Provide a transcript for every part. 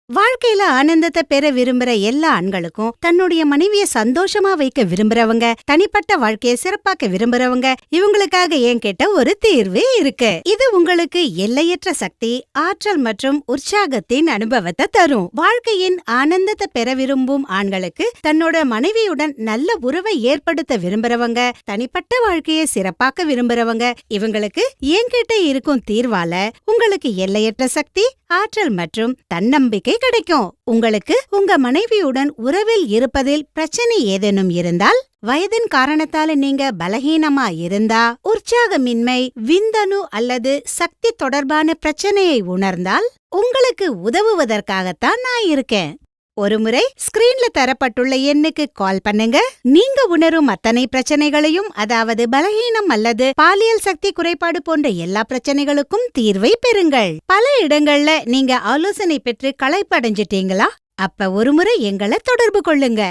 வாழ்க்கையில ஆனந்தத்தை பெற விரும்புற எல்லா ஆண்களுக்கும் தன்னுடைய மனைவிய சந்தோஷமா வைக்க விரும்புறவங்க, தனிப்பட்ட வாழ்க்கையை சிறப்பாக்க விரும்புறவங்க, இவங்களுக்காக என்கிட்ட ஒரு தீர்வே இருக்கு. இது உங்களுக்கு எல்லையற்ற சக்தி, ஆற்றல் மற்றும் உற்சாகத்தின் அனுபவத்தை தரும். வாழ்க்கையின் ஆனந்தத்தை பெற விரும்பும் ஆண்களுக்கு, தன்னோட மனைவியுடன் நல்ல உறவை ஏற்படுத்த விரும்புறவங்க, தனிப்பட்ட வாழ்க்கையை சிறப்பாக்க விரும்புறவங்க, இவங்களுக்கு என்கிட்ட இருக்கும் தீர்வால உங்களுக்கு எல்லையற்ற சக்தி, ஆற்றல் மற்றும் தன்னம்பிக்கை கிடைக்கும். உங்களுக்கு உங்க மனைவியுடன் உறவில் இருப்பதில் பிரச்சனை ஏதேனும் இருந்தால், வயதின் காரணத்தால நீங்க பலகீனமா இருந்தா, உற்சாகமின்மை, விந்தணு அல்லது சக்தி தொடர்பான பிரச்சனையை உணர்ந்தால், உங்களுக்கு உதவுவதற்காகத்தான் நான் இருக்கேன். ஒருமுறை ஸ்கிரீன்ல தரப்பட்டுள்ள எண்ணுக்கு கால் பண்ணுங்க. நீங்க உணரும் அத்தனை பிரச்சனைகளையும், அதாவது பலகீனம் அல்லது பாலியல் சக்தி குறைபாடு போன்ற எல்லா பிரச்சனைகளுக்கும் தீர்வை பெறுங்கள். பல இடங்கள்ல நீங்க ஆலோசனை பெற்று களைப்படைஞ்சிட்டீங்களா? அப்ப ஒருமுறை எங்களை தொடர்பு கொள்ளுங்க.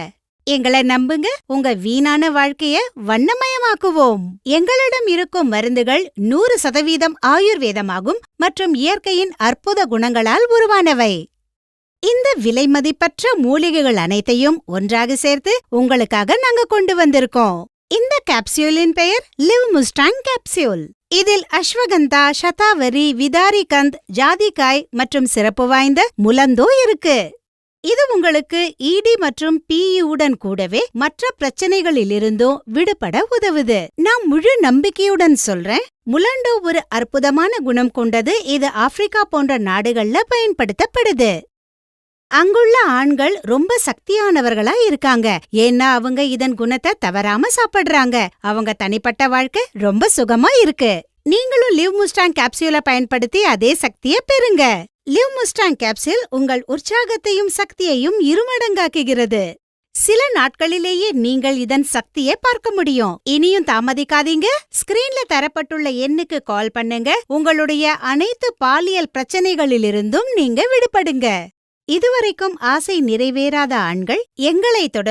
எங்களை நம்புங்க, உங்க வீணான வாழ்க்கைய வண்ணமயமாக்குவோம். எங்களிடம் இருக்கும் மருந்துகள் 100% ஆயுர்வேதமாகும் மற்றும் இயற்கையின் அற்புத குணங்களால் உருவானவை. இந்த விலைமதிப்பற்ற மூலிகைகள் அனைத்தையும் ஒன்றாக சேர்த்து உங்களுக்காக நாங்க கொண்டு வந்திருக்கோம். இந்த கேப்சியூலின் பெயர் லிவ் முஸ்டாங் கேப்சியூல். இதில் அஸ்வகந்தா, சதாவரி, விதாரிகந்த், ஜாதிக்காய் மற்றும் சிறப்பு வாய்ந்த முலந்தோ இருக்கு. இது உங்களுக்கு இடி மற்றும் பிஇயுடன் கூடவே மற்ற பிரச்சனைகளிலிருந்தும் விடுபட உதவுது. நான் முழு நம்பிக்கையுடன் சொல்றேன், முலண்டோ ஒரு அற்புதமான குணம் கொண்டது. இது ஆப்பிரிக்கா போன்ற நாடுகள்ல பயன்படுத்தப்படுது. அங்குள்ள ஆண்கள் ரொம்ப சக்தியானவர்களா இருக்காங்க, ஏன்னா அவங்க இதன் குணத்தை தவறாம சாப்பிடுறாங்க. அவங்க தனிப்பட்ட வாழ்க்கை ரொம்ப சுகமா இருக்கு. நீங்களும் லிவ் முஸ்டாங் கேப்சியூலை பயன்படுத்தி அதே சக்தியை பெறுங்க. லிவ் முஸ்டாங் கேப்சியூல் உங்கள் உற்சாகத்தையும் சக்தியையும் இருமடங்காக்குகிறது. சில நாட்களிலேயே நீங்கள் இதன் சக்தியை பார்க்க முடியும். இனியும் தாமதிக்காதீங்க. ஸ்கிரீன்ல தரப்பட்டுள்ள எண்ணுக்கு கால் பண்ணுங்க. உங்களுடைய அனைத்து பாலியல் பிரச்சனைகளிலிருந்தும் நீங்க விடுபடுங்க. இதுவரைக்கும் ஆசை நிறைவேறாத ஆண்கள் எங்களை தொடர்பு